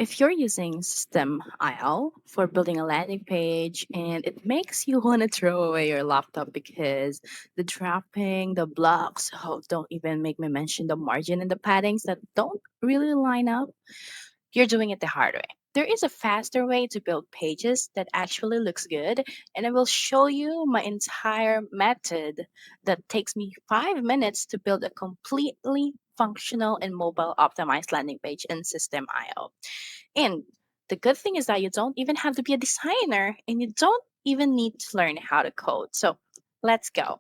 If you're using System IO for building a landing page and it makes you want to throw away your laptop because the dropping, the blocks, oh, don't even make me mention the margin and the paddings that don't really line up, you're doing it the hard way. There is a faster way to build pages that actually looks good, and I will show you my entire method that takes me 5 minutes to build a completely functional and mobile optimized landing page in System IO. And the good thing is that you don't even have to be a designer and you don't even need to learn how to code. So let's go.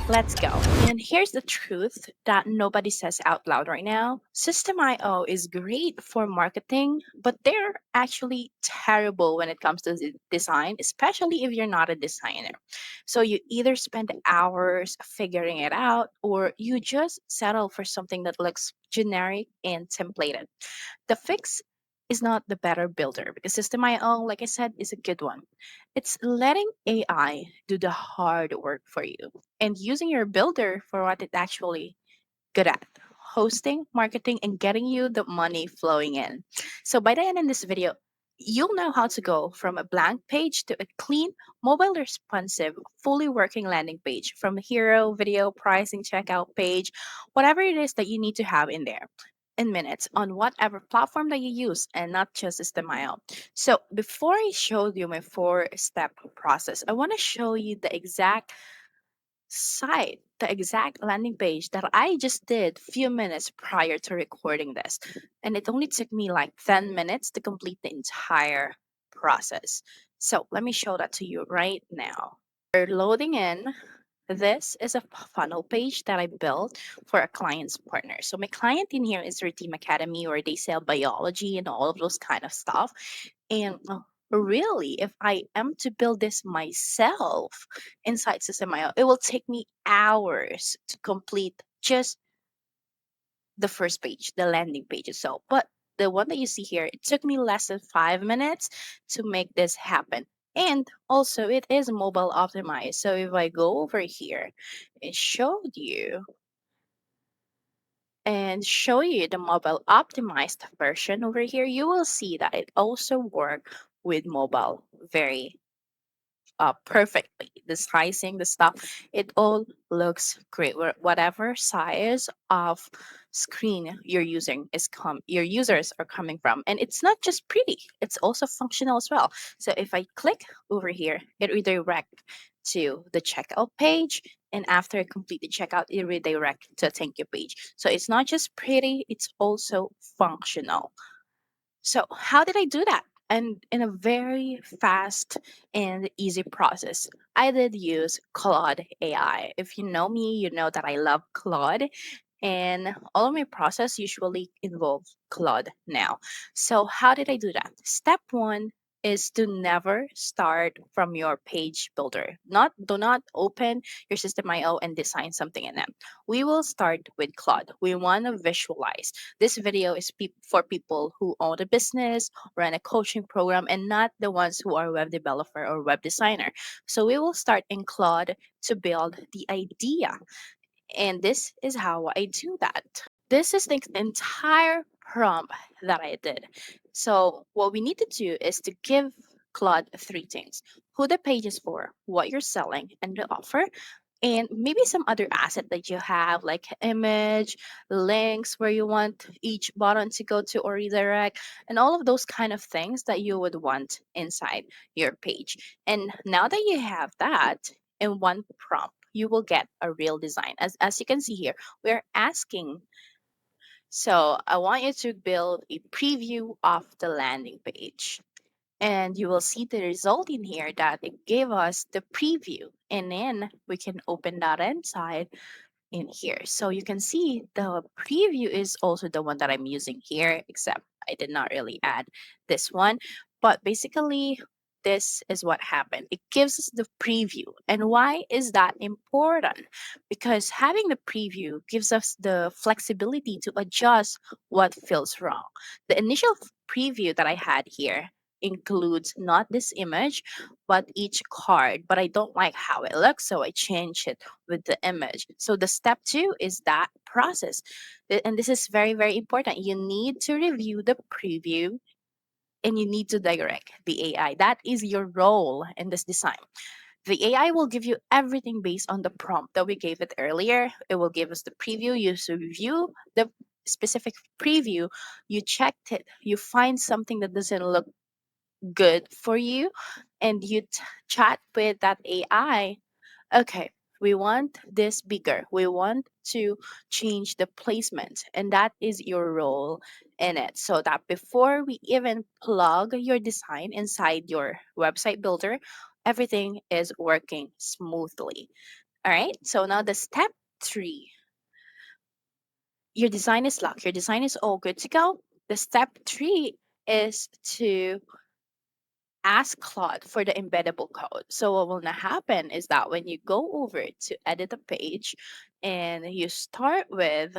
Let's go. And here's the truth that nobody says out loud right now. System IO is great for marketing, but they're actually terrible when it comes to design, especially if you're not a designer. So you either spend hours figuring it out or you just settle for something that looks generic and templated. The fix is not the better builder because System IO, like I said, is a good one. It's letting AI do the hard work for you and using your builder for what it actually good at hosting, marketing, and getting you the money flowing in. So by the end of this video, you'll know how to go from a blank page to a clean, mobile responsive, fully working landing page from hero, video, pricing, checkout page, whatever it is that you need to have in there in minutes on whatever platform that you use and not just SystemIO. So before I show you my 4-step process, I want to show you the exact site, the exact landing page that I just did few minutes prior to recording this. And it only took me like 10 minutes to complete the entire process. So let me show that to you right now. We're loading in. This is a funnel page that I built for a client's partner. So my client in here is Team Academy where they sell biology and all of those kind of stuff. And really, if I am to build this myself inside System.io, it will take me hours to complete just the first page, the landing page itself. But the one that you see here, it took me less than 5 minutes to make this happen. And also, it is mobile optimized. So if I go over here, it showed you and show you the mobile optimized version over here, you will see that it also works with mobile very perfectly. The sizing, the stuff, it all looks great. Whatever size of screen you're using is your users are coming from, and it's not just pretty; it's also functional as well. So if I click over here, it redirects to the checkout page, and after I complete the checkout, it redirects to a thank you page. So it's not just pretty; it's also functional. So, how did I do that? And in a very fast and easy process, I did use Claude AI. If you know me, you know that I love Claude, and all of my process usually involves Claude now. So, how did I do that? Step one is to never start from your page builder. Do not open your System IO and design something in them. We will start with Claude. We want to visualize. This video is for people who own a business, run a coaching program, and not the ones who are web developer or web designer. So we will start in Claude to build the idea. And this is how I do that. This is the entire prompt that I did. So what we need to do is to give Claude three things: who the page is for, what you're selling, and the offer, and maybe some other asset that you have like image, links where you want each button to go to or redirect, and all of those kind of things that you would want inside your page. And now that you have that in one prompt, you will get a real design. As you can see here, we're asking, so I want you to build a preview of the landing page. And you will see the result in here that it gave us the preview. And then we can open that inside in here. So you can see the preview is also the one that I'm using here, except I did not really add this one. But basically, this is what happened. It gives us the preview. And why is that important? Because having the preview gives us the flexibility to adjust what feels wrong. The initial preview that I had here includes not this image, but each card. But I don't like how it looks, so I change it with the image. So the step two is that process. And this is very, very important. You need to review the preview and you need to direct the AI. That is your role in this design. The AI will give you everything based on the prompt that we gave it earlier. It will give us the preview. You should review the specific preview. You checked it. You find something that doesn't look good for you, and you chat with that AI. Okay, we want this bigger. We want to change the placement, and that is your role in it. So that before we even plug your design inside your website builder, everything is working smoothly. All right, so now the step three, your design is locked, your design is all good to go. The step three is to ask Claude for the embeddable code. So what will not happen is that when you go over to edit a page and you start with,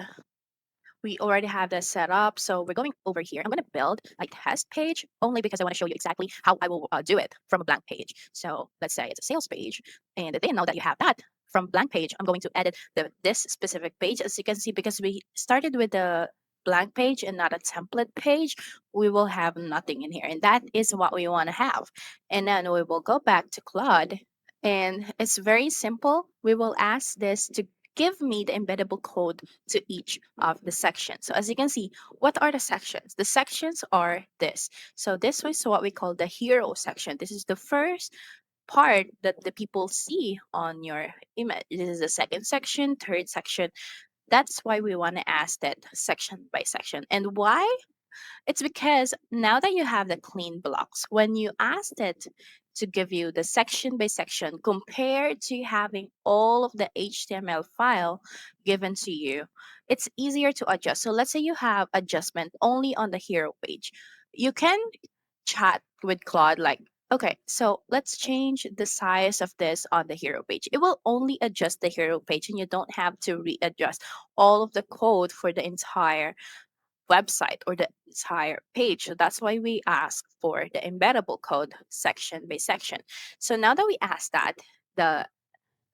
we already have that set up. So we're going over here. I'm going to build a test page only because I want to show you exactly how I will do it from a blank page. So let's say it's a sales page. And then now that you have that from blank page, I'm going to edit this specific page. As you can see, because we started with the blank page and not a template page, we will have nothing in here. And that is what we want to have. And then we will go back to Claude. And it's very simple. We will ask this to give me the embeddable code to each of the sections. So as you can see, what are the sections? The sections are this. So this was what we call the hero section. This is the first part that the people see on your image. This is the second section, third section. That's why we want to ask that section by section. And why? It's because now that you have the clean blocks, when you asked it to give you the section by section compared to having all of the HTML file given to you, it's easier to adjust. So let's say you have adjustment only on the hero page. You can chat with Claude like, okay, so let's change the size of this on the hero page. It will only adjust the hero page and you don't have to readjust all of the code for the entire website or the entire page. So that's why we ask for the embeddable code section by section. So now that we ask that, the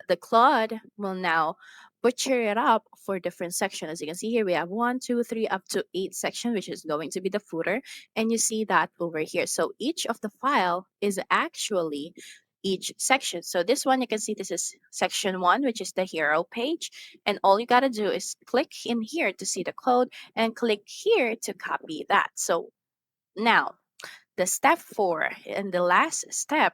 the Claude will now butcher it up for different sections. As you can see here, we have one, two, three, up to 8 sections, which is going to be the footer. And you see that over here. So each of the file is actually each section. So this one, you can see this is section one, which is the hero page. And all you got to do is click in here to see the code and click here to copy that. So now the step four and the last step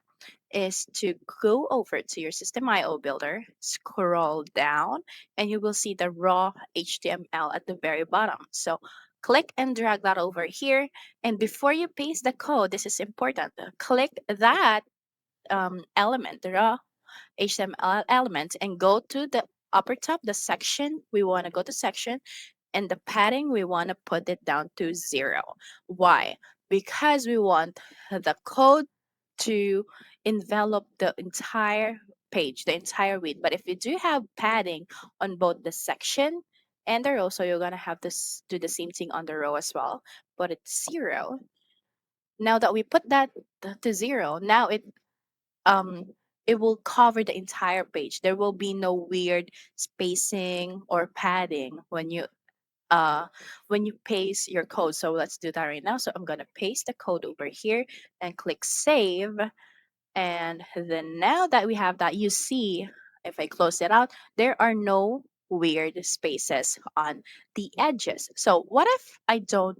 is to go over to your System IO Builder, scroll down, and you will see the raw HTML at the very bottom. So click and drag that over here. And before you paste the code, this is important. Click that element, the raw HTML element, and go to the upper top, the section. We want to go to section, and the padding, we want to put it down to 0. Why? Because we want the code to envelop the entire page, the entire width. But if you do have padding on both the section and the row, so you're going to have to do the same thing on the row as well, but it's 0. Now that we put that to 0, now um it will cover the entire page. There will be no weird spacing or padding uh when you paste your code. So let's do that right now. So I'm going to paste the code over here and click save. And then now that we have that, you see, if I close it out, there are no weird spaces on the edges. So what if I don't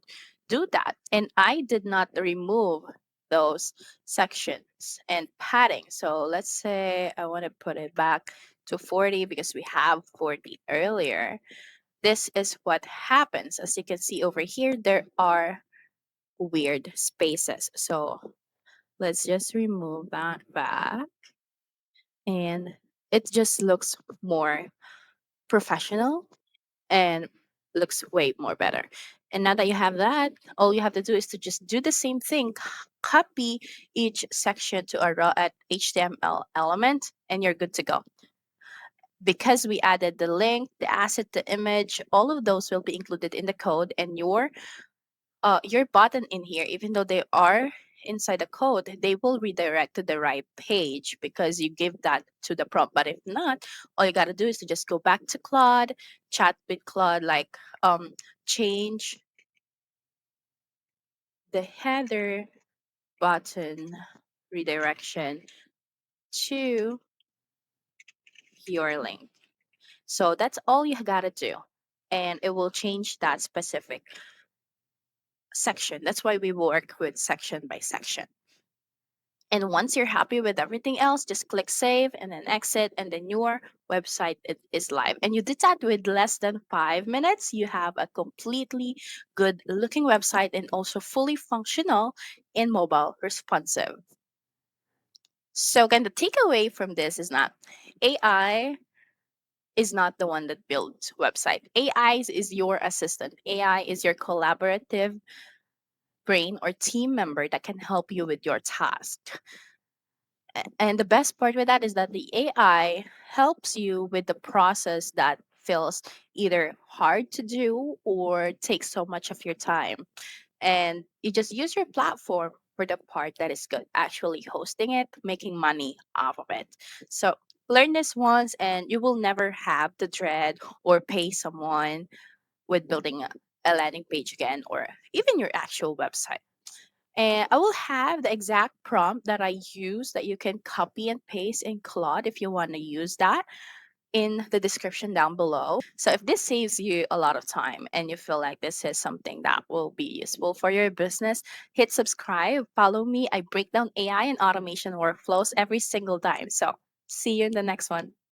do that and I did not remove those sections and padding? So let's say I want to put it back to 40 because we have 40 earlier. This is what happens. As you can see over here, there are weird spaces. So let's just remove that back, and it just looks more professional and looks way more better. And now that you have that, all you have to do is to just do the same thing, copy each section to a raw at HTML element, and you're good to go. Because we added the link, the asset, the image, all of those will be included in the code, and your button in here, even though they are inside the code, they will redirect to the right page because you give that to the prompt. But if not, all you got to do is to just go back to Claude, chat with Claude, like change the header button redirection to your link. So that's all you gotta do. And it will change that specific section. That's why we work with section by section. And once you're happy with everything else, just click save and then exit, and then your website is live. And you did that with less than 5 minutes. You have a completely good looking website and also fully functional in mobile responsive. So again, the takeaway from this is not AI is not the one that builds website. AI is your assistant. AI is your collaborative brain or team member that can help you with your task. And the best part with that is that the AI helps you with the process that feels either hard to do or takes so much of your time. And you just use your platform for the part that is good, actually hosting it, making money off of it. So learn this once and you will never have the dread or pay someone with building a landing page again or even your actual website. And I will have the exact prompt that I use that you can copy and paste in Claude if you want to use that in the description down below. So if this saves you a lot of time and you feel like this is something that will be useful for your business, hit subscribe, follow me. I break down AI and automation workflows every single time. So see you in the next one.